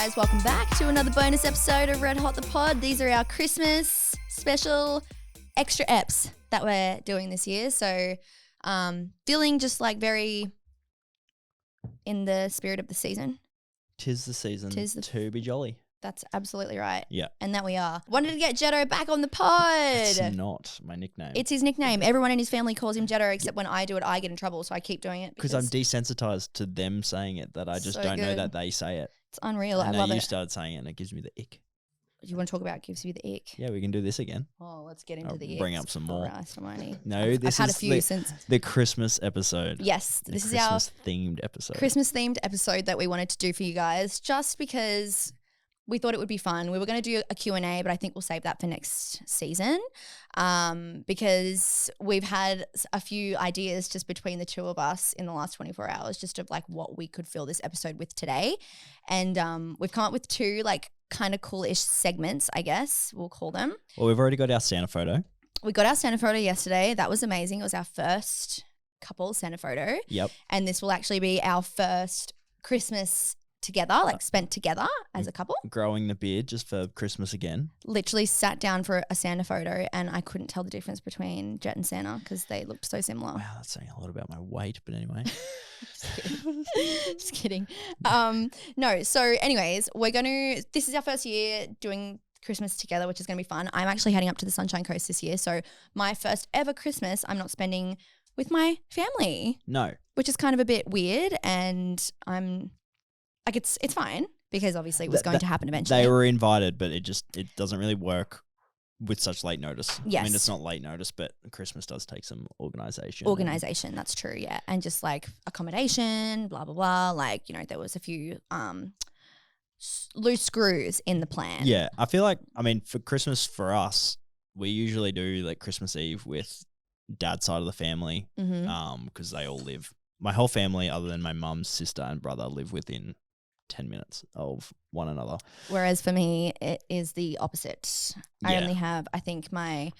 guys, welcome back to another bonus episode of Red Hot the Pod. These are our Christmas special extra eps that we're doing this year. So feeling just like very in the spirit of the season. Tis the season to be jolly. That's absolutely right. Yeah. And that we are. Wanted to get Jetto back on the pod. It's not my nickname. It's his nickname. Everyone in his family calls him Jetto, except when I do it, I get in trouble. So I keep doing it. Because I'm desensitized to them saying it, that I just don't know that they say it. It's unreal. I love it. You started saying it and it gives me the ick. You want to talk about gives you the ick? Yeah, we can do this again. Oh, let's get into the ick. Bring up some more. No, I've had a few since the Christmas episode. Yes, this is our Christmas themed episode. Christmas themed episode that we wanted to do for you guys, just because we thought it would be fun. We were going to do a Q&A, but I think we'll save that for next season because we've had a few ideas just between the two of us in the last 24 hours just of like what we could fill this episode with today. And we've come up with two like kind of cool-ish segments, I guess we'll call them. Well, we've already got our Santa photo. We got our Santa photo yesterday. That was amazing. It was our first couple Santa photo. Yep. And this will actually be our first Christmas together, like spent together as a couple. Growing the beard just for Christmas again. Literally sat down for a Santa photo and I couldn't tell the difference between Jett and Santa because they looked so similar. Wow, that's saying a lot about my weight, but anyway. Just kidding. No, so anyways, this is our first year doing Christmas together, which is going to be fun. I'm actually heading up to the Sunshine Coast this year. So my first ever Christmas I'm not spending with my family. No. Which is kind of a bit weird, and I'm like, it's fine because obviously it was going to happen eventually. They were invited, but it doesn't really work with such late notice. Yes. I mean, it's not late notice, but Christmas does take some organisation. That's true, yeah. And just like accommodation, blah, blah, blah. Like, there was a few loose screws in the plan. Yeah. I feel like, for Christmas for us, we usually do like Christmas Eve with dad's side of the family because they all live. My whole family, other than my mum's sister and brother, live within 10 minutes of one another. Whereas for me, it is the opposite. Yeah. I only have, I think my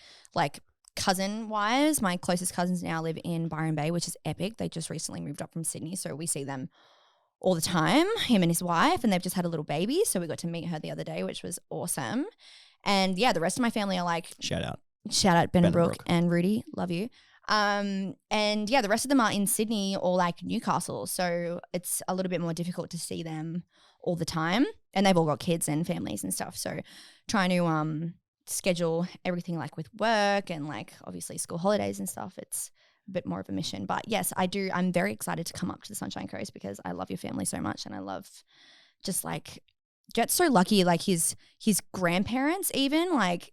cousin-wise, my closest cousins now live in Byron Bay, which is epic. They just recently moved up from Sydney, so we see them all the time, him and his wife, and they've just had a little baby, so we got to meet her the other day, which was awesome. And yeah, the rest of my family are like... Shout out Ben and Brooke and Rudy. Love you. And yeah, the rest of them are in Sydney or like Newcastle. So it's a little bit more difficult to see them all the time. And they've all got kids and families and stuff. So trying to schedule everything like with work and like obviously school holidays and stuff, it's a bit more of a mission. But yes, I'm very excited to come up to the Sunshine Coast because I love your family so much. And I love just like, Jett's so lucky, like his grandparents even like,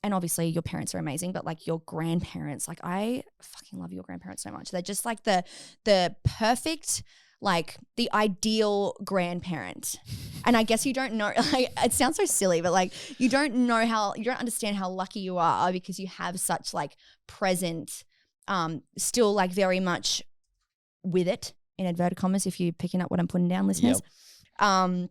and obviously your parents are amazing, but like your grandparents, like I fucking love your grandparents so much. They're just like the perfect, like the ideal grandparent. And I guess you don't know, like it sounds so silly, but like you don't understand how lucky you are because you have such like present, still like very much with it in inverted commas, if you're picking up what I'm putting down, listeners. Yep.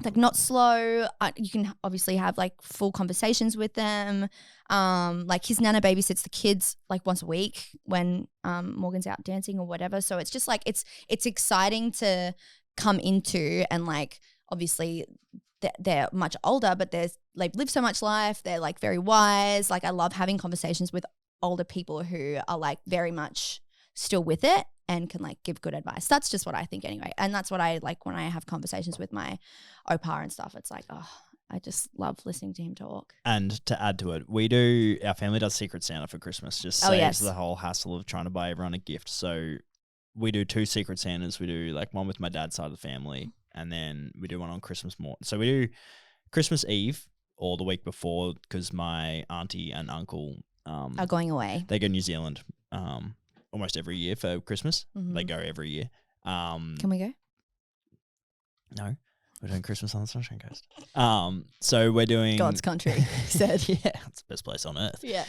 Like not slow. You can obviously have like full conversations with them. Like his nana babysits the kids like once a week when Morgan's out dancing or whatever. So it's just like it's exciting to come into, and like obviously they're much older, but they've lived so much life. They're like very wise. Like I love having conversations with older people who are like very much still with it and can like give good advice. That's just what I think anyway. And that's what I like when I have conversations with my opa and stuff. It's like, oh, I just love listening to him talk. And to add to it, our family does Secret Santa for Christmas. Just saves the whole hassle of trying to buy everyone a gift. So we do 2 Secret Santas. We do like one with my dad's side of the family and then we do one on Christmas morning. So we do Christmas Eve or the week before because my auntie and uncle are going away. They go to New Zealand almost every year for Christmas. Mm-hmm. They go every year. Can we go? No, we're doing Christmas on the Sunshine Coast. So we're doing God's country. He said, yeah, it's the best place on earth. Yeah.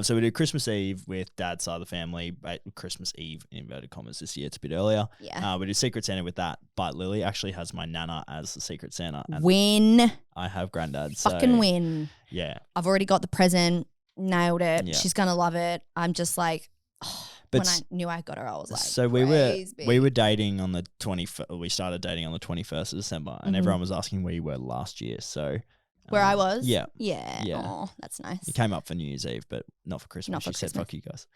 So we do Christmas Eve with dad's side of the family, but Christmas Eve in inverted commas this year. It's a bit earlier. Yeah. We do Secret Santa with that, but Lily actually has my nana as the Secret Santa. And win. I have granddad. Fucking win. Yeah. I've already got the present. Nailed it. Yeah. She's gonna love it. I'm just like. Oh. when I knew I got her, I was like, so we were dating on the 21st. We started dating on the 21st of December, and everyone was asking where you were last year. So where I was, yeah. Oh, that's nice. You came up for New Year's Eve, but not for Christmas. Not for Said, "Fuck you guys."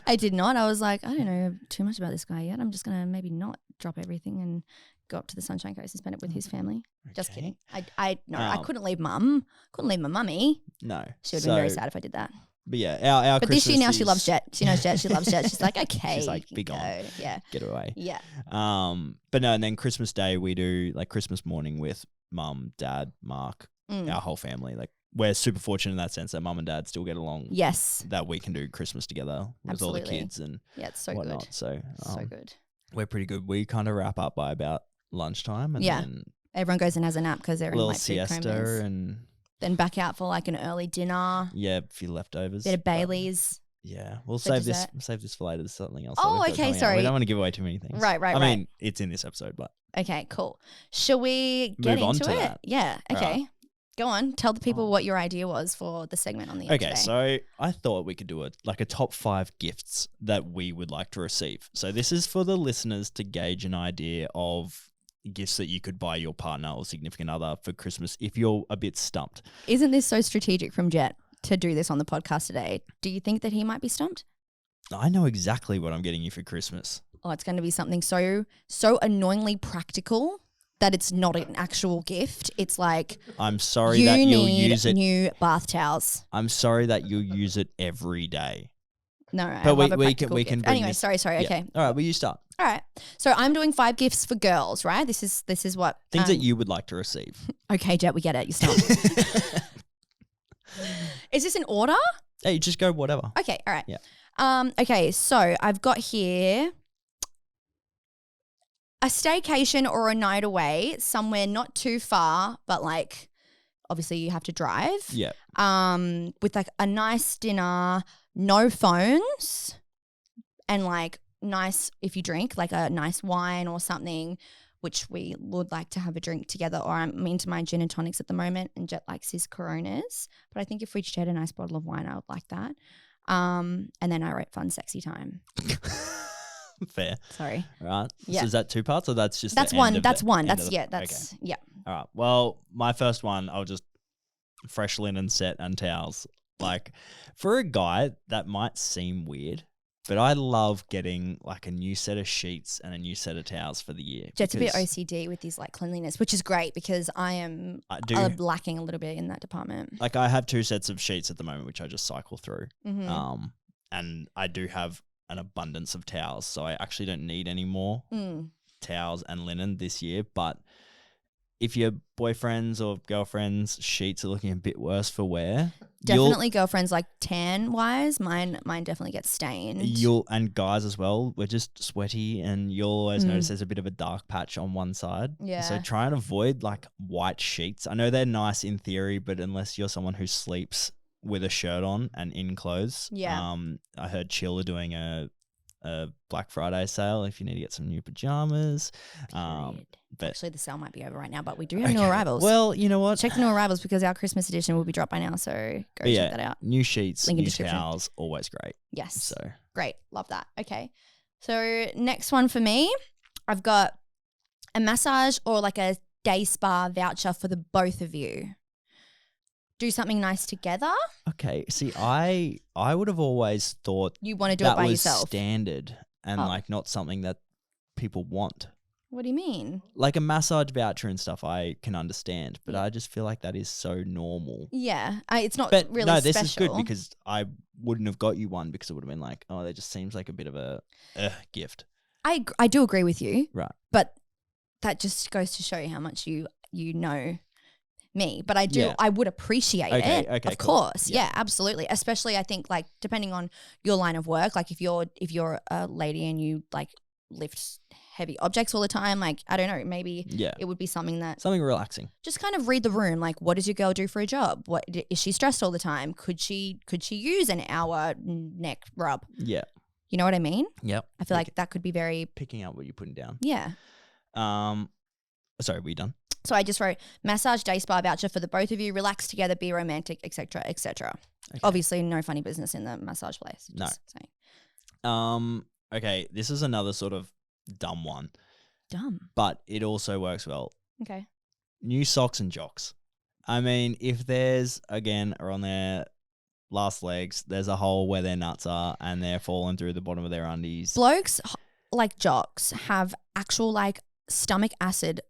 I did not. I was like, I don't know too much about this guy yet. I'm just gonna maybe not drop everything and go up to the Sunshine Coast and spend it with his family. Okay. Just kidding. I couldn't leave mum. Couldn't leave my mummy. No, she would have been very sad if I did that. But yeah, our but Christmas this year now she loves Jett. She knows Jett. She loves Jett. She's like, okay, she's like, be gone. Yeah, get away. Yeah. But no, and then Christmas Day we do like Christmas morning with mum, dad, Mark, our whole family. Like we're super fortunate in that sense that mum and dad still get along. Yes, that we can do Christmas together with all the kids and it's so whatnot. Good. So good. We're pretty good. We kind of wrap up by about lunchtime, and then everyone goes and has a nap because they're in like siesta and then back out for like an early dinner. Yeah, a few leftovers. Bit of Baileys. Yeah, we'll save this for later. There's something else. Oh, okay, sorry. We don't want to give away too many things. Right. I mean, it's in this episode, but okay, cool. Shall we get into it? That. Yeah. Okay. Right. Go on. Tell the people what your idea was for the segment on the end. Okay, so I thought we could do a top 5 gifts that we would like to receive. So this is for the listeners to gauge an idea of gifts that you could buy your partner or significant other for Christmas if you're a bit stumped. Isn't this so strategic from Jett to do this on the podcast today? Do you think that he might be stumped? I know exactly what I'm getting you for Christmas. Oh, it's going to be something so annoyingly practical that it's not an actual gift. It's like, I'm sorry that you'll use it. New bath towels. I'm sorry that you'll use it every day. No, but we can bring anyway. This. Sorry. Yeah. Okay. All right. Well, you start. All right. So I'm doing 5 gifts for girls, right? This is what things that you would like to receive. Okay, Jett, we get it. You start. Is this in order? Hey, just go whatever. Okay. All right. Yeah. Okay. So I've got here a staycation or a night away somewhere not too far, but like obviously you have to drive. Yeah. With like a nice dinner, no phones, and like nice, if you drink, like a nice wine or something, which we would like to have a drink together, or I'm into my gin and tonics at the moment and Jett likes his Coronas. But I think if we shared a nice bottle of wine, I would like that. And then I wrote fun, sexy time. Fair. Sorry. Right. Yeah. So is that 2 parts or that's just that's one? That's one. That's okay. Yeah. All right. Well, my first one, I'll just fresh linen set and towels. Like for a guy, that might seem weird, but I love getting like a new set of sheets and a new set of towels for the year. Jett's a bit OCD with his like cleanliness, which is great because I am lacking a little bit in that department. Like I have 2 sets of sheets at the moment, which I just cycle through. Mm-hmm. And I do have an abundance of towels, so I actually don't need any more towels and linen this year. But if your boyfriends or girlfriends' sheets are looking a bit worse for wear, definitely girlfriends like tan wise, mine definitely get stained. And guys as well, we're just sweaty, and you'll always notice there's a bit of a dark patch on one side. Yeah. So try and avoid like white sheets. I know they're nice in theory, but unless you're someone who sleeps with a shirt on and in clothes. Yeah. I heard Chill are doing a Black Friday sale if you need to get some new pajamas. But actually the sale might be over right now, but we do have new arrivals. Well, you know what? Check the new arrivals because our Christmas edition will be dropped by now, so go check that out. New sheets, new towels, always great. Yes. So great. Love that. Okay. So next one for me, I've got a massage or like a day spa voucher for the both of you. Do something nice together. Okay. See, I would have always thought you want to do it by yourself. That was standard and like not something that people want. What do you mean? Like a massage voucher and stuff I can understand, but I just feel like that is so normal. Yeah. It's not really no, special. This is good because I wouldn't have got you one because it would have been like, oh, that just seems like a bit of a gift. I do agree with you. Right. But that just goes to show you how much you know me, but I would appreciate it. Okay, of course. Yeah, absolutely. Especially I think like depending on your line of work, like if you're a lady and you like lift heavy objects all the time, like I don't know, maybe it would be something relaxing. Just kind of read the room. Like, what does your girl do for a job? What is she stressed all the time? Could she use an hour neck rub? Yeah. You know what I mean? Yep. I feel like that could be very picking up what you're putting down. Yeah. Sorry, were you done? So I just wrote massage day spa voucher for the both of you, relax together, be romantic, etc., etc. Okay. Obviously, no funny business in the massage place. No. Okay, this is another sort of dumb one, but it also works well. Okay. New socks and jocks. I mean, if there's, again, are on their last legs, there's a hole where their nuts are and they're falling through the bottom of their undies. Blokes, like jocks, have actual like stomach acid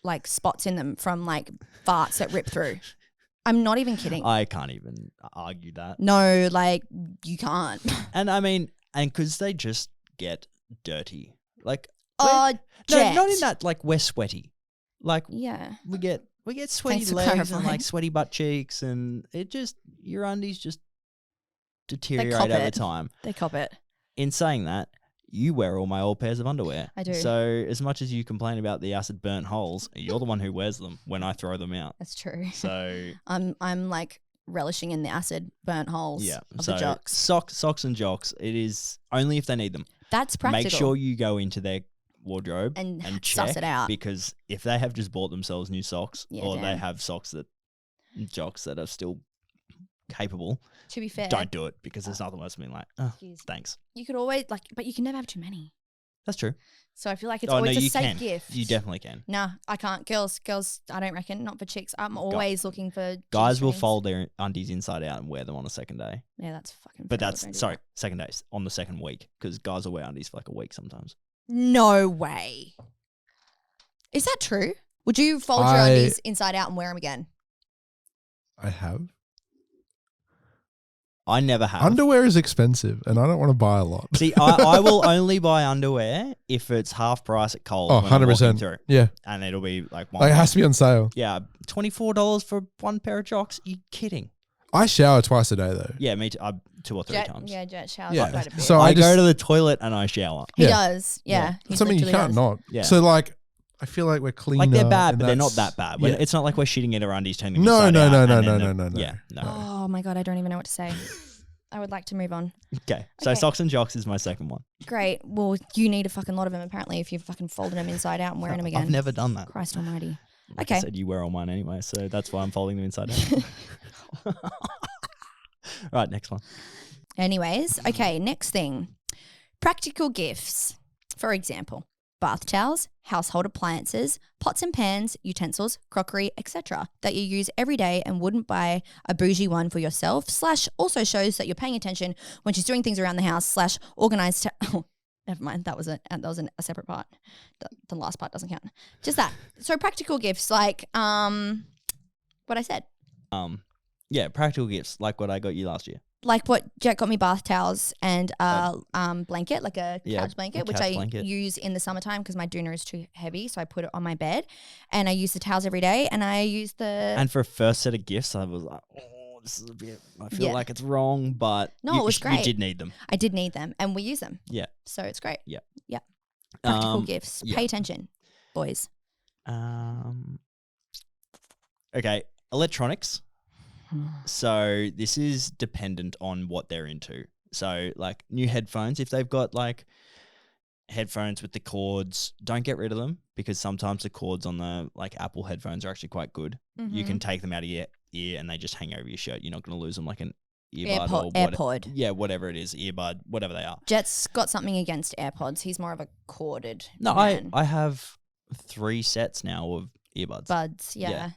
like spots in them from like farts that rip through. I'm not even kidding. I can't even argue that. No, like you can't. And I mean, and because they just get dirty. Like, oh, no, not in that, like, we're sweaty. Like, yeah, we get sweaty legs and like sweaty butt cheeks, and it just, your undies just deteriorate over time. They cop it. In saying that, you wear all my old pairs of underwear. I do. So as much as you complain about the acid burnt holes, you're the one who wears them when I throw them out. That's true. So I'm like relishing in the acid burnt holes of the jocks. Socks and jocks, it is only if they need them. That's practical. Make sure you go into their wardrobe and check suss it out. Because if they have just bought themselves new socks or damn. they have jocks that are still capable, to be fair, don't do it because there's nothing worse than being like, oh, thanks. You could always but you can never have too many. That's true. So I feel like it's always a safe gift. You definitely can. Nah, I can't. Girls, I don't reckon. Not for chicks. I'm always looking for guys will fold their undies inside out and wear them on a second day. Yeah, that's fucking. But second days on the second week because guys will wear undies for like a week sometimes. No way. Is that true? Would you fold your undies inside out and wear them again? I have. I never have. Underwear is expensive, and I don't want to buy a lot. See, I will only buy underwear if it's half price at Coles. Oh, 100%. Yeah. And it'll be like one. Like it has to be on sale. Yeah, $24 for one pair of jocks. Are you kidding? I shower twice a day, though. Yeah, me too. 2 or 3 times. Yeah, Jett showers quite a bit. So I go to the toilet and I shower. He does. Yeah. That's something you can't not. Yeah. So, like, I feel like we're cleaner. Like they're bad, but they're not that bad. Yeah. It's not like we're shitting in our undies, turning them No. Yeah, no. Oh my God, I don't even know what to say. I would like to move on. Okay. So socks and jocks is my second one. Great. Well, you need a fucking lot of them apparently if you're fucking folding them inside out and wearing them again. I've never done that. Christ almighty. Like I said, you wear all mine anyway, so that's why I'm folding them inside out. Right, next one. Anyways, okay, next thing. Practical gifts. For example, bath towels, household appliances, pots and pans, utensils, crockery, etc. that you use every day and wouldn't buy a bougie one for yourself, / also shows that you're paying attention when she's doing things around the house / organized. Never mind, that was a separate part. The last part doesn't count. Just that. So practical gifts like what I said. Yeah, practical gifts like what I got you last year. Like what Jett got me, bath towels and blanket, like a couch blanket, which I use in the summertime because my doona is too heavy, so I put it on my bed, and I use the towels every day, and I use the. And for a first set of gifts, I was like, oh, this is a bit. I feel like it's wrong, but no, it was great. You did need them. I did need them, and we use them. Yeah. So it's great. Yeah. Yeah. Practical gifts. Pay attention, boys. Okay, electronics. So this is dependent on what they're into. So like new headphones, if they've got like headphones with the cords, don't get rid of them because sometimes the cords on the like Apple headphones are actually quite good. Mm-hmm. You can take them out of your ear and they just hang over your shirt. You're not going to lose them like an earbud AirPod. Yeah, whatever it is, earbud, whatever they are. Jett's got something against AirPods. He's more of a corded man. I have 3 sets now of earbuds. Buds, yeah.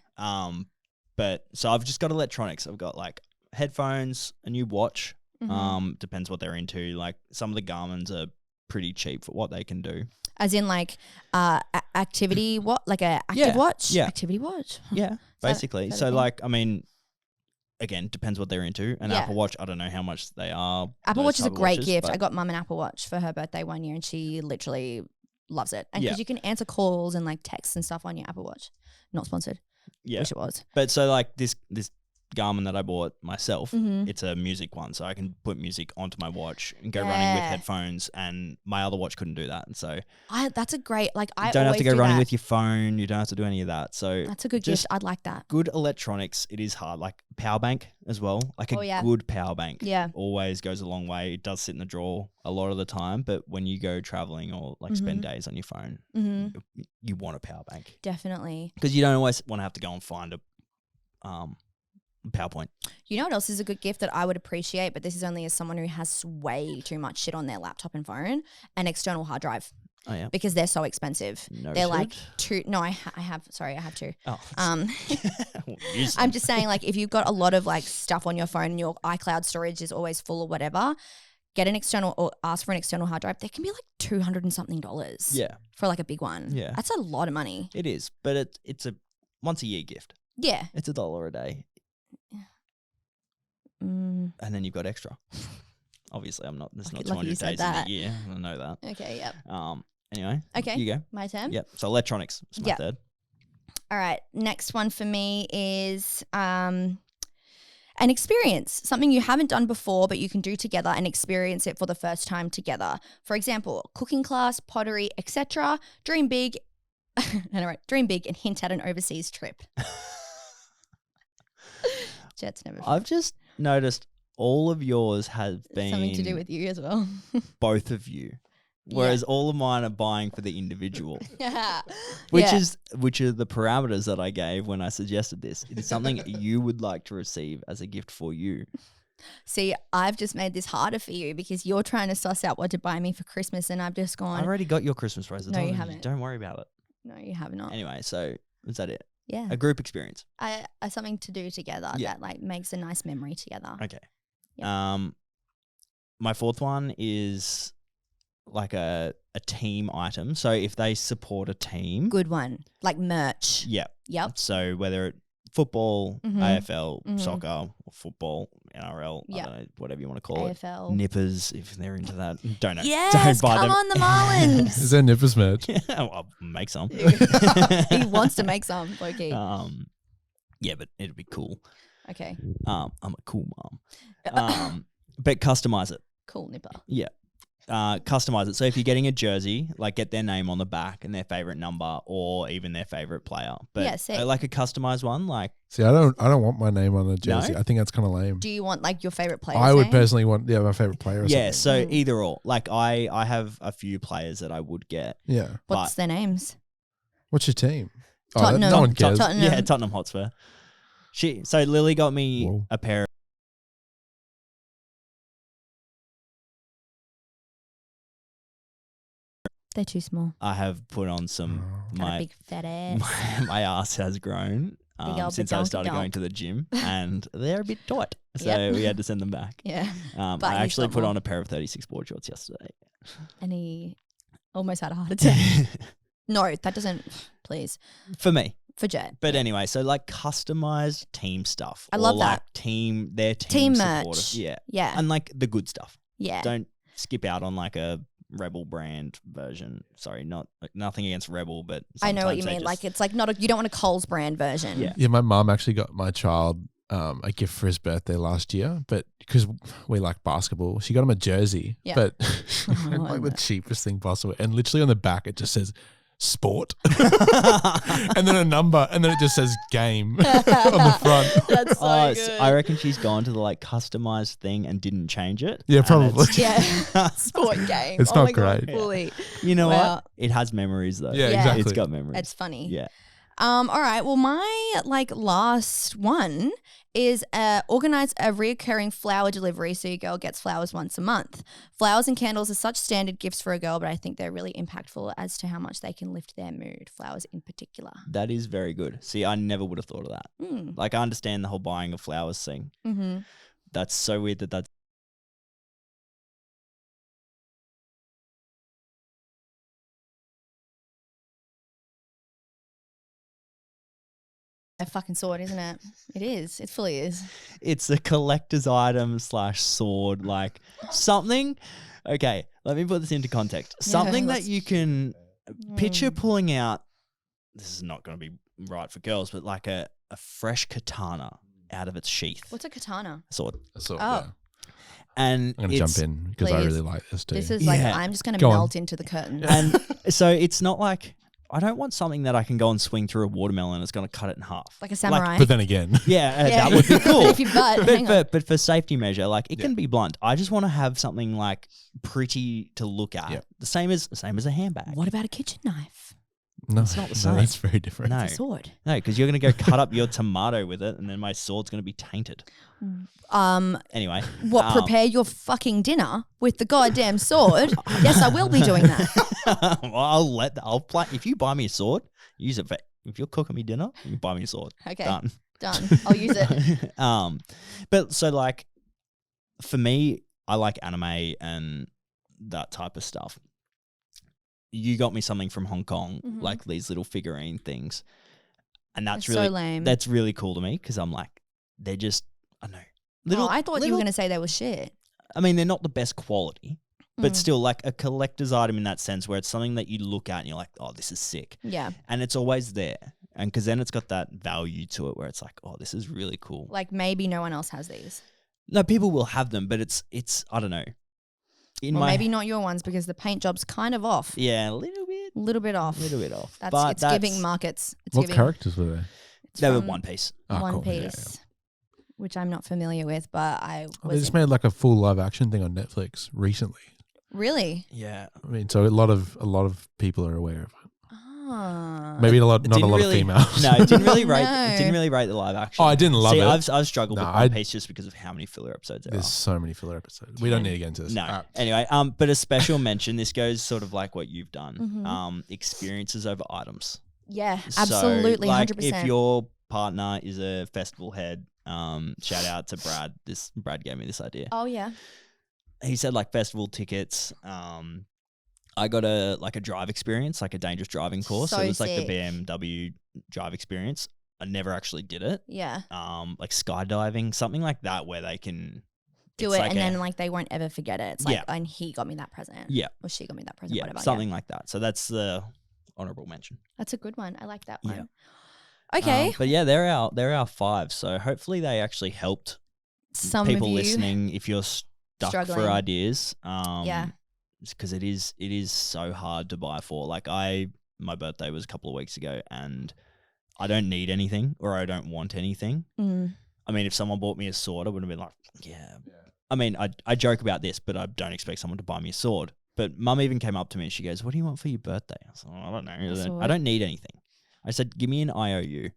But so I've just got electronics. I've got like headphones, a new watch. Mm-hmm. Depends what they're into. Like some of the Garmin's are pretty cheap for what they can do. As in like activity like a active watch? Yeah. Activity watch. Yeah, basically. So like, I mean, again, depends what they're into. An Apple Watch, I don't know how much they are. Apple Watch is a great gift. I got Mum an Apple Watch for her birthday one year and she literally loves it. And because you can answer calls and like texts and stuff on your Apple Watch. Not sponsored. Yeah. Wish it was. But so like this Garmin that I bought myself, it's a music one. So I can put music onto my watch and go running with headphones, and my other watch couldn't do that. And so that's a great, like I you don't have to go running with your phone. You don't have to do any of that. So that's a good gift. I'd like that. Good electronics. It is hard. Like power bank as well. Like a good power bank always goes a long way. It does sit in the drawer a lot of the time. But when you go traveling or like spend days on your phone, you want a power bank. Definitely. Because you don't always want to have to go and find PowerPoint. You know what else is a good gift that I would appreciate, but this is only as someone who has way too much shit on their laptop and phone, an external hard drive. Oh, yeah. Because they're so expensive. No they're shit. like two. No, I have. Sorry, I have two. Oh. I'm just saying, like, if you've got a lot of like stuff on your phone and your iCloud storage is always full or whatever, get an external or ask for an external hard drive. They can be like $200 and something. Yeah. For like a big one. Yeah. That's a lot of money. It is, but it's a once a year gift. Yeah. It's $1 a day. Mm. And then you've got extra. Obviously, I'm not. There's not Lucky 200 days in a year. I know that. Okay. Yep. Anyway. Okay. You go. My turn. Yep. So electronics is my third. All right. Next one for me is an experience, something you haven't done before, but you can do together and experience it for the first time together. For example, cooking class, pottery, etc. Dream big. Dream big and hint at an overseas trip. Jett's never. I've just noticed all of yours have been something to do with you as well. both of you. Whereas all of mine are buying for the individual. Yeah. Which are the parameters that I gave when I suggested this. It is something you would like to receive as a gift for you. See, I've just made this harder for you because you're trying to suss out what to buy me for Christmas and I've just gone. I already got your Christmas present. No, you haven't. Don't worry about it. No, you have not. Anyway, so is that it? Yeah. A group experience. Something to do together that like makes a nice memory together. Okay. Yep. My fourth one is like a team item. So if they support a team. Good one. Like merch. Yeah. Yep. So whether it football, Mhm. AFL, Mhm. soccer, or football, NRL, I Yep. don't know, whatever you want to call AFL. it. Nippers, if they're into that. Don't know. Yes, Don't buy come them. on the Marlins. Is there nippers merch? I'll make some. He wants to make some, low-key. Yeah, but it'd be cool. Okay. I'm a cool mom. But customize it. Cool nipper. Yeah. Customize it. So if you're getting a jersey, like get their name on the back and their favorite number or even their favorite player. But Yeah, sick. like a customized one, like See, I don't want my name on a jersey. No? I think that's kind of lame. Do you want like your favorite player? I would personally want my favorite player or yeah, something. so either or. Like I have a few players that I would get. Yeah. What's their names? What's your team? Tottenham. No one cares. Tottenham. Yeah, Tottenham Hotspur. So Lily got me Whoa. a pair. They're too small. I have put on some Got a big fat ass. my ass has grown Big old since I badonky started donk. going to the gym, and they're a bit tight, so Yep. we had to send them back. Yeah. But I he's actually got put more. on a pair of 36 board shorts yesterday. And he almost had a heart attack. No, that doesn't. Please. For me. For Jett. But anyway, so like customized team stuff. I or love like that. Their team merch. supporters. Yeah. Yeah. And like the good stuff. Yeah. Don't skip out on like a Rebel brand version. Sorry, nothing against Rebel, but I know what sometimes you they mean. just- Like it's like not you don't want a Coles brand version. Yeah. Yeah, my mum actually got my child a gift for his birthday last year, but because we like basketball, she got him a jersey, Yeah. but like the cheapest thing possible. And literally on the back, it just says sport and then a number, and then it just says game on the front. That's so Oh, good. so I reckon she's gone to the like customized thing and didn't change it. Yeah, And probably. it's- Yeah. Sport game. It's Oh not my God, great. fully. You know Wow. what? It has memories though. Yeah, Yeah. exactly. It's got memories. It's funny. Yeah. All right. Well, my like last one is organize a reoccurring flower delivery so your girl gets flowers once a month. Flowers and candles are such standard gifts for a girl, but I think they're really impactful as to how much they can lift their mood. Flowers in particular. That is very good. See, I never would have thought of that. Mm. Like I understand the whole buying of flowers thing. Mm-hmm. That's so weird that's A fucking sword, isn't it? It is. It fully is. it's a collector's item / sword, like something. Okay, let me put this into context. Something that let's- you can picture pulling out. This is not going to be right for girls, but like a fresh katana out of its sheath. What's a katana? Sword. So, Oh. yeah. And I'm going to jump in because I Please. really like this too. This is like, Yeah. I'm just going to Go on. melt into the curtain. And so it's not like I don't want something that I can go and swing through a watermelon and it's going to cut it in half. Like a samurai. But then again, Yeah, Yeah. that would be cool. If you butt, hang on. but for safety measure, like it can be blunt. I just want to have something like pretty to look at. Yep. The same as a handbag. What about a kitchen knife? No, it's not the same. That's very different. No, It's a sword. no, because you're going to go cut up your tomato with it, and then my sword's going to be tainted. Anyway, Prepare your fucking dinner with the goddamn sword? Yes, I will be doing that. Well, I'll play. If you buy me a sword, use it. If you're cooking me dinner, you buy me a sword. Okay, done. I'll use it. But so like, for me, I like anime and that type of stuff. You got me something from Hong Kong, like these little figurine things, and that's really so lame. That's really cool to me because I'm like, they're just, I don't know. I thought you were going to say they were shit. I mean, they're not the best quality, but still like a collector's item in that sense where it's something that you look at and you're like, oh, this is sick. Yeah. And it's always there. And because then it's got that value to it where it's like, oh, this is really cool. Like maybe no one else has these. No, people will have them, but it's I don't know. Maybe not your ones because the paint job's kind of off. Yeah, a little bit. A little bit off. It's giving markets. What characters were they? They were One Piece. One Piece. Which I'm not familiar with, but they just made like a full live action thing on Netflix recently. Really? Yeah. I mean, so a lot of people are aware of it. Ah. Maybe not a lot of females. No, it didn't really rate. It didn't really rate the live action. Oh, I didn't love it. I've struggled with One Piece just because of how many filler episodes there are. There's so many filler episodes. We don't need to get into this. No. Anyway, but a special mention. This goes sort of like what you've done. Experiences over items. Yeah, absolutely, 100%. If your partner is a festival head, shout out to Brad. Brad gave me this idea. Oh yeah. He said like festival tickets. I got a drive experience, like a dangerous driving course. So it was like the BMW drive experience. I never actually did it. Yeah. Like skydiving, something like that, where they can do it, like and then like they won't ever forget it. It's like, and he got me that present. Yeah. Or she got me that present. Whatever. Something like that. So that's the honorable mention. That's a good one. I like that one. Yeah. Okay. But yeah, they're our 5. So hopefully they actually helped some people of you listening if you're stuck struggling for ideas. Yeah. Because it is so hard to buy for. Like my birthday was a couple of weeks ago, and I don't need anything or I don't want anything. I mean, if someone bought me a sword, I would have been like, yeah. I mean, I joke about this, but I don't expect someone to buy me a sword. But Mum even came up to me and she goes, "What do you want for your birthday?" I was like, I don't know. I don't need anything. I said, "Give me an IOU."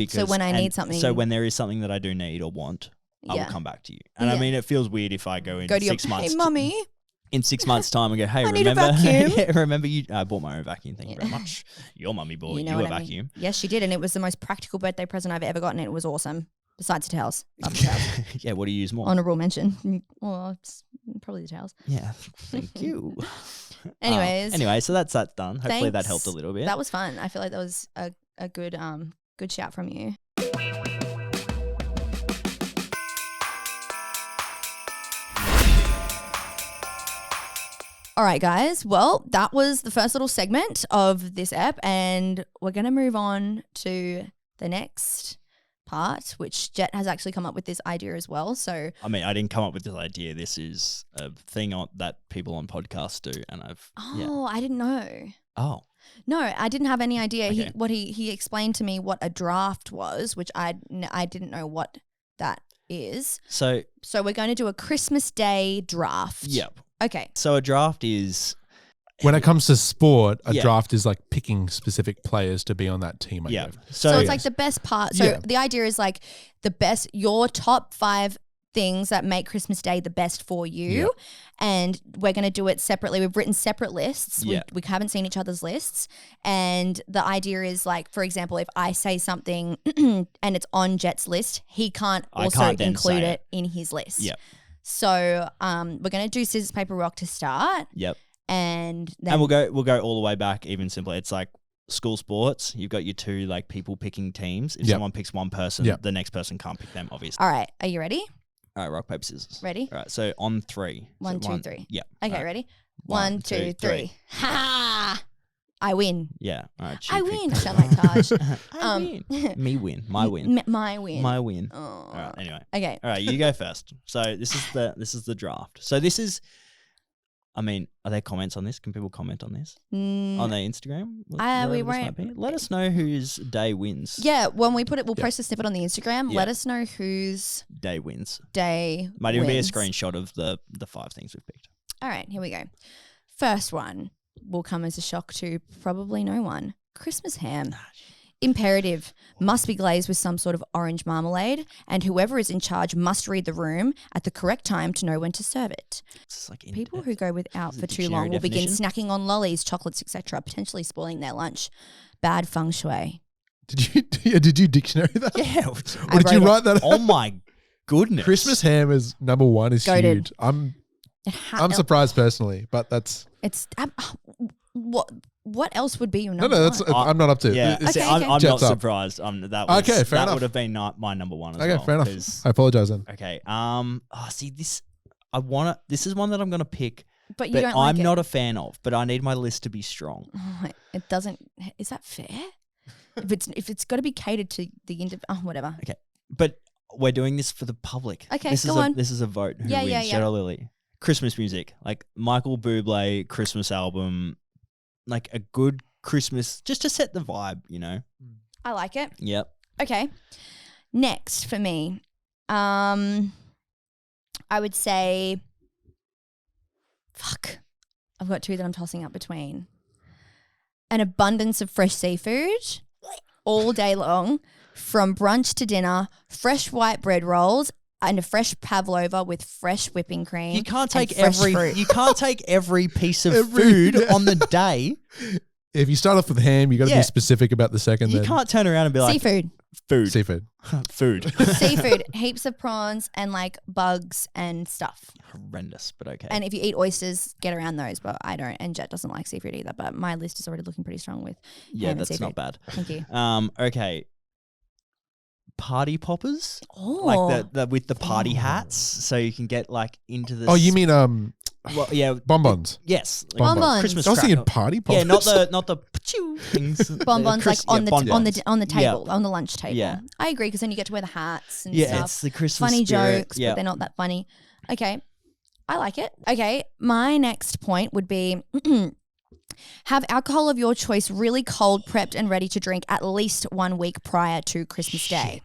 So when I need something. So when there is something that I do need or want, I will come back to you. And I mean, it feels weird if I go in 6 months. Hey, Mummy. In 6 months' time, and go, hey, need a vacuum. remember you? I bought my own vacuum. Thank you very much. Your mummy bought you a vacuum. Yes, she did, and it was the most practical birthday present I've ever gotten. It was awesome. Besides the towels, love the towels. Yeah, what do you use more? Honorable mention. Well, it's probably the towels. Yeah, thank you. Anyway, so that's done. Hopefully that helped a little bit. That was fun. I feel like that was a good shout from you. All right, guys. Well, that was the first little segment of this ep, and we're going to move on to the next part, which Jett has actually come up with this idea as well. So, I mean, I didn't come up with this idea. This is a thing that people on podcasts do, and I didn't know. Oh. No, I didn't have any idea. Okay. He explained to me what a draft was, which I didn't know what that is. So we're going to do a Christmas Day draft. Yep. Okay. So a draft is... When it comes to sport, a draft is like picking specific players to be on that team. Yeah. So it's like the best part. So the idea is like your top 5 things that make Christmas Day the best for you. Yeah. And we're going to do it separately. We've written separate lists. Yeah. We haven't seen each other's lists. And the idea is like, for example, if I say something and it's on Jett's list, he can't include it in his list. Yep. So we're going to do scissors, paper, rock to start. Yep. And then we'll go all the way back even simpler. It's like school sports. You've got your 2 like people picking teams. If someone picks one person, the next person can't pick them, obviously. All right. Are you ready? All right, rock, paper, scissors. Ready? All right, so on 3. 1, 2, 3. Yeah. Okay, right. ready? 1, 2, 3. Ha! I win. Yeah. All right. I win. I sound like Taj. I win. Me win. My win. My win. My win. Oh. All right. Anyway. Okay. All right. You go first. So this is the draft. So this is. I mean, are there comments on this? Can people comment on this on their Instagram? We won't. Let us know whose day wins. Yeah, when we put it, we'll post a snippet on the Instagram. Yeah. Let us know whose day wins. Might even be a screenshot of the 5 things we've picked. All right, here we go. First one. will come as a shock to probably no one. Christmas ham. Imperative, must be glazed with some sort of orange marmalade, and whoever is in charge must read the room at the correct time to know when to serve it. Like People who go without for too long will begin snacking on lollies, chocolates, etc., potentially spoiling their lunch. Bad feng shui. Did you dictionary that? Yeah. Or did you write that? Oh my goodness. Christmas ham is number one is Goated. huge. I'm surprised personally, but that's what else would be your number one? I'm not up to. Yeah, okay, I'm not Jets surprised. That would have been my number one as well. Okay, fair enough. I apologize then. Okay. See this. This is one that I'm gonna pick. But you don't like I'm not a fan of. But I need my list to be strong. It doesn't. Is that fair? if it's got to be catered to the whatever. Okay, but we're doing this for the public. Okay, this go on. This is a vote. Who wins? Shadow Lily. Christmas music, like Michael Bublé Christmas album, like a good Christmas, just to set the vibe, you know. I like it. Yep. Okay. Next for me, I would say, I've got two that I'm tossing up between. An abundance of fresh seafood all day long, from brunch to dinner, fresh white bread rolls, and a fresh pavlova with fresh whipping cream. You can't take every piece of food on the day. If you start off with ham, you got to be specific about the second. You can't turn around and be like seafood. Food. Seafood. Heaps of prawns and like bugs and stuff. Horrendous, but okay. And if you eat oysters, get around those. But I don't. And Jett doesn't like seafood either. But my list is already looking pretty strong with ham and seafood. Not bad. Thank you. Okay. Party poppers, oh, like the with the party hats, so you can get like into the. Oh, you mean well, yeah, bonbons. Yes, like bonbons. Christmas. I was thinking party poppers. Yeah, not the things. Bonbons like on the table, on the lunch table. Yeah, I agree, because then you get to wear the hats and stuff. Yeah, it's the Christmas funny spirit. jokes, but they're not that funny. Okay, I like it. Okay, my next point would be. Have alcohol of your choice really cold, prepped and ready to drink at least 1 week prior to Christmas Day.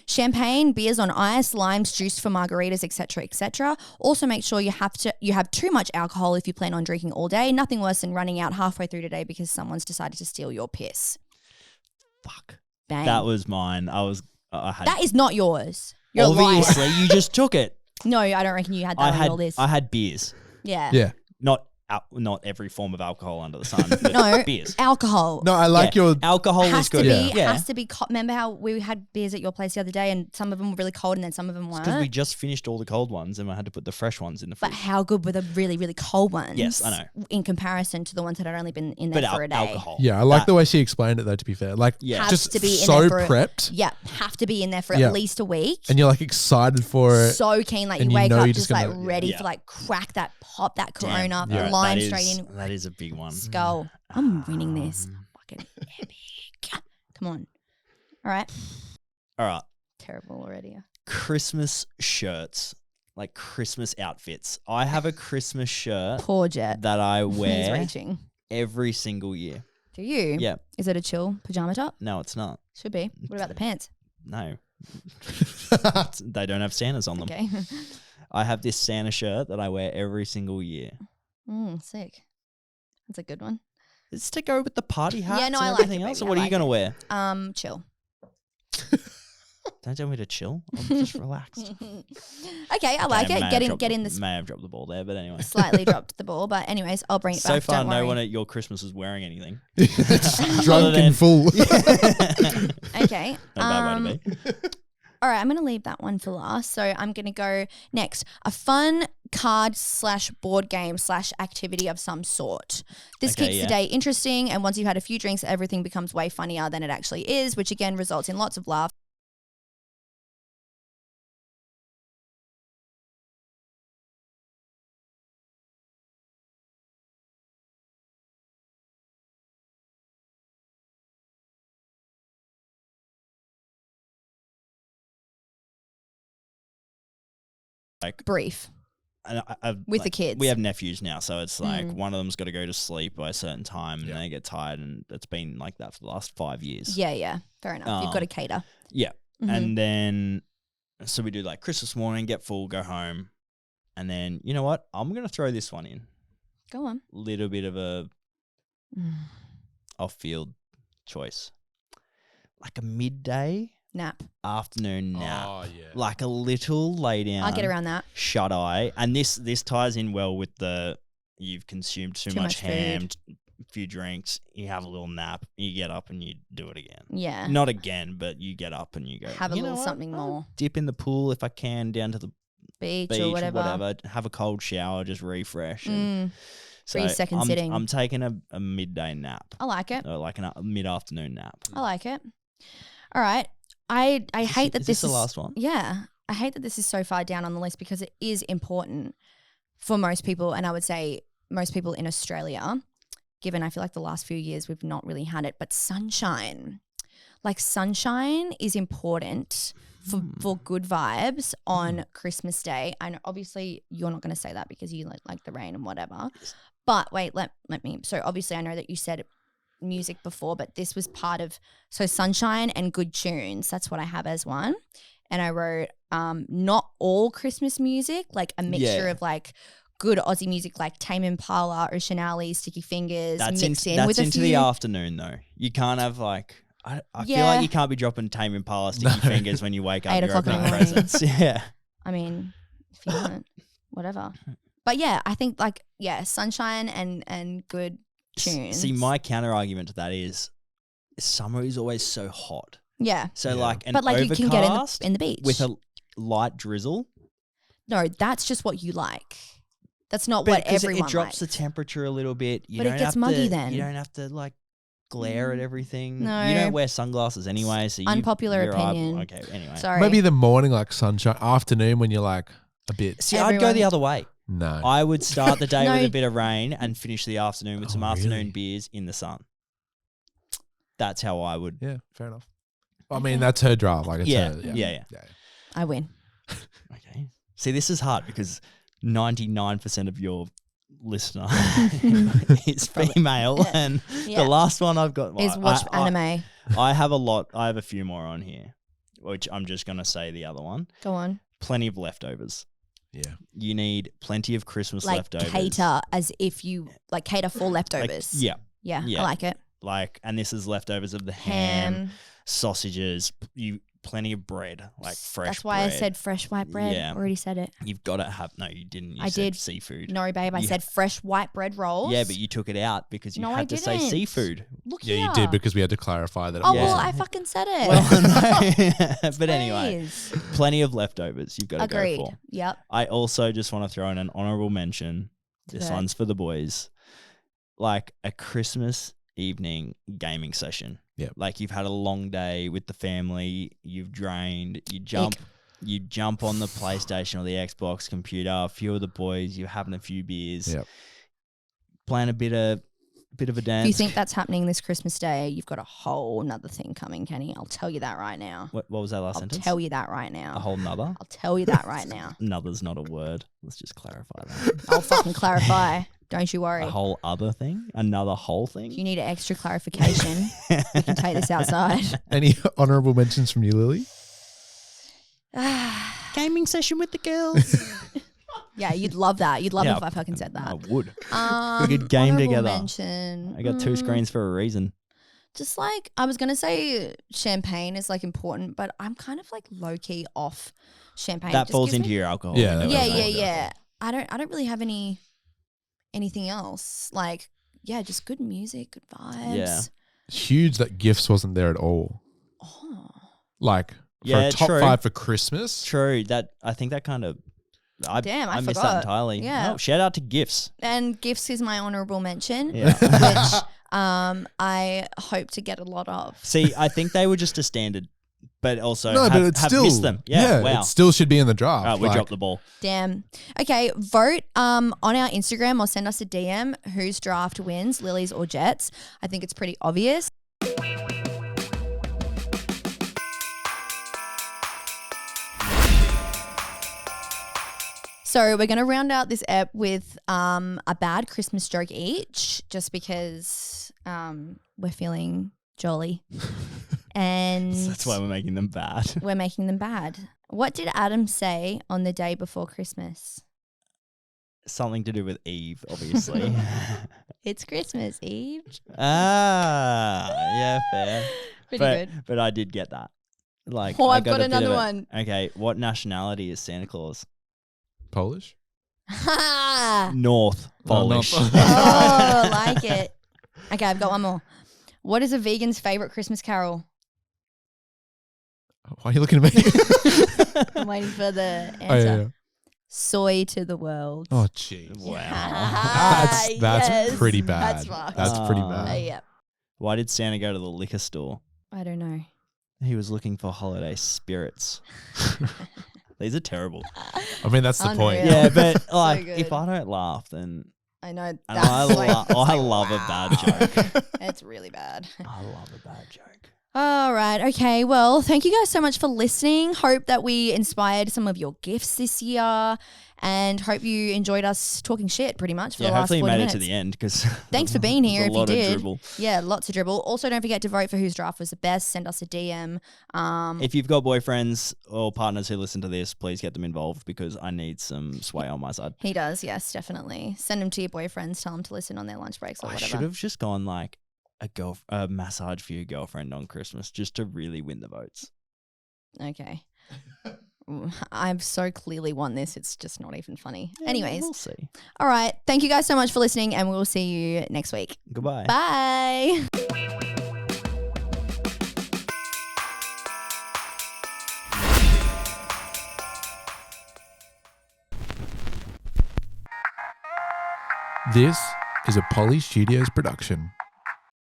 Champagne, beers on ice, limes, juice for margaritas, etc., etc. Also make sure you have too much alcohol if you plan on drinking all day. Nothing worse than running out halfway through today because someone's decided to steal your piss. Fuck. Bang. That was mine. That is not yours. You're obviously, you just took it. No, I don't reckon you had that on your list. I had beers. Yeah. Yeah. Not every form of alcohol under the sun. But no, beers. Alcohol. No, I like your alcohol is good. Has to be. Remember how we had beers at your place the other day, and some of them were really cold, and then some of them weren't. Because we just finished all the cold ones, and I had to put the fresh ones in the fridge. But how good were the really, really cold ones? Yes, I know. In comparison to the ones that had only been in there for a day. Alcohol. Yeah, I like the way she explained it though. To be fair, like just to be so in there prepped. Yeah, have to be in there for at least a week. And you're like excited for it. So keen, like you wake up just like ready to like crack that pop, that Corona, lime straight in. That is a big one. Skull. I'm winning this. Fucking epic. Come on. All right. Terrible already. Christmas shirts, like Christmas outfits. I have a Christmas shirt. Poor Jett. That I wear He's reaching. every single year. Do you? Yeah. Is it a chill pajama top? No, it's not. Should be. What about the pants? No. They don't have Santas on them. Okay. I have this Santa shirt that I wear every single year. Sick. That's a good one. It's to go with the party hats and I everything like else. So what are you going to wear? Chill. Don't tell me to chill. I'm just relaxed. Okay, I like it. Get in this. May have dropped the ball there, but anyway. Slightly dropped the ball, but anyways, I'll bring it back. So far, don't worry. no one at your Christmas is wearing anything. Drunk and full. Okay. Not a bad way to be. All right, I'm going to leave that one for last. So I'm going to go next. A fun card / board game / activity of some sort. This keeps the day interesting, and once you've had a few drinks, everything becomes way funnier than it actually is, which again results in lots of laughs. Like brief. With the kids. We have nephews now, so it's like one of them's got to go to sleep by a certain time and they get tired, and it's been like that for the last 5 years. Yeah. Fair enough. You've got to cater. Yeah. And then, so we do like Christmas morning, get full, go home. And then, you know what? I'm going to throw this one in. Go on. Little bit of a off-field choice. Like a midday nap, afternoon nap. Oh, yeah. Like a little lay down. I'll get around that. Shut eye. And this ties in well with the you've consumed too much ham, a few drinks, you have a little nap, you get up and you do it again. Yeah. Not again, but you get up and you go. Have a little something more. Dip in the pool if I can, down to the beach or whatever. Have a cold shower, just refresh. So 3-second sitting. I'm taking a midday nap. I like it. Or like a mid-afternoon nap. I like it. All right. I hate that this is the last one. Yeah. I hate that this is so far down on the list because it is important for most people, and I would say most people in Australia, given I feel like the last few years we've not really had it, but sunshine. Like sunshine is important for good vibes on Christmas Day. I know obviously you're not going to say that because you like the rain and whatever. But wait, let me. So obviously I know that you said music before, but this was part of sunshine and good tunes. That's what I have as one. And I wrote not all Christmas music, like a mixture of like good Aussie music like Tame Impala, Ocean Alley, Sticky Fingers, that's mixed in with a few. That's into the afternoon though. You can't have like I feel like you can't be dropping Tame Impala, Sticky Fingers when you wake up. 8 o'clock in the morning. Presents. Yeah. I mean, if you want, whatever. But yeah, I think like sunshine and good tunes. See, my counter argument to that is summer is always so hot. Yeah. So like an but like you can get in the beach with a light drizzle. No, that's just what you like. That's not what everyone likes. It drops likes. the temperature a little bit. But it gets muggy then. You don't have to like glare at everything. No. You don't wear sunglasses anyway. So unpopular opinion. Okay, anyway. Sorry. Maybe the morning, like sunshine, afternoon when you're like a bit. See, I'd go the other way. No. I would start the day with a bit of rain and finish the afternoon with some afternoon beers in the sun. That's how I would. Yeah, fair enough. I mean, that's her draft. Like, it's yeah. I win. Okay. See, this is hard because 99% of your listener is female, and the last one I've got is watch anime. I have a lot. I have a few more on here, which I'm just going to say the other one. Go on. Plenty of leftovers. Yeah. You need plenty of Christmas like leftovers. Cater as if you like cater for leftovers. Like, yeah. I like it. Like, and this is leftovers of the ham, sausages, plenty of bread, like fresh. That's why bread. I said fresh white bread. Yeah. Already said it. You've got to have. No, you didn't. You I said did. Seafood. No, babe. I said fresh white bread rolls. Yeah, but you took it out because you had to say seafood. Look yeah, here. you did because we had to clarify that. Oh, well, I fucking said it. Well, no. But anyway, plenty of leftovers you've got to Agreed. go for. Yep. I also just want to throw in an honourable mention. This one's for the boys. Like a Christmas evening gaming session. Yeah. Like you've had a long day with the family, you've drained, you jump on the PlayStation or the Xbox computer, a few of the boys, you're having a few beers. Yep. Playing a bit of a dance. If you think that's happening this Christmas Day, you've got a whole nother thing coming, Kenny. I'll tell you that right now. What was that last sentence? I'll tell you that right now. A whole nother? I'll tell you that right now. Nother's not a word. Let's just clarify that. I'll fucking clarify. Don't you worry. A whole other thing? Another whole thing? If you need an extra clarification, we can take this outside. Any honourable mentions from you, Lily? Gaming session with the girls. Yeah, you'd love that. You'd love it if I fucking said that. I would. We could game together. Mention, I got two screens for a reason. Just like, I was going to say champagne is like important, but I'm kind of like low key off champagne. That falls into your alcohol. Yeah. I don't really have anything else. Like, just good music, good vibes. Yeah. Huge that gifts wasn't there at all. Oh. Like, for a top true. 5 for Christmas. True. I think that kind of... I missed forgot. that entirely. Yeah. Oh, shout out to gifts. And gifts is my honourable mention, Yeah. which I hope to get a lot of. See, I think they were just a standard, but also but it's have still, missed them. Yeah, wow. It still should be in the draft. We dropped the ball. Damn. Okay, vote on our Instagram or send us a DM whose draft wins, Lily's or Jett's. I think it's pretty obvious. So we're going to round out this ep with a bad Christmas joke each, just because we're feeling jolly. And That's why we're making them bad. We're making them bad. What did Adam say on the day before Christmas? Something to do with Eve, obviously. It's Christmas Eve. Yeah, fair. Pretty good. But I did get that. Like, Oh, I I've got another one. Okay, what nationality is Santa Claus? Polish? North Polish. Oh, like it. Okay, I've got one more. What is a vegan's favorite Christmas carol? Why are you looking at me? I'm waiting for the answer. Oh, yeah. Soy to the world. Oh, jeez. Wow. That's Yes. pretty bad. That's fucked. That's pretty bad. Yeah. Why did Santa go to the liquor store? I don't know. He was looking for holiday spirits. These are terrible. I mean, that's the point. Yeah, but like, good. if I don't laugh, then I know. I love a bad joke. It's really bad. I love a bad joke. All right. Okay. Well, thank you guys so much for listening. Hope that we inspired some of your gifts this year and hope you enjoyed us talking shit pretty much for the last 40 minutes. Hopefully you made it to the end because thanks for being here if you did. Of dribble. Yeah, lots of dribble. Also, don't forget to vote for whose draft was the best. Send us a DM. If you've got boyfriends or partners who listen to this, please get them involved because I need some sway on my side. He does. Yes, definitely. Send them to your boyfriends. Tell them to listen on their lunch breaks or whatever. I should have just gone like a massage for your girlfriend on Christmas just to really win the votes. Okay. I've so clearly won this. It's just not even funny. Yeah, Anyways. we'll see. All right. Thank you guys so much for listening and we'll see you next week. Goodbye. Bye. This is a Poly Studios production.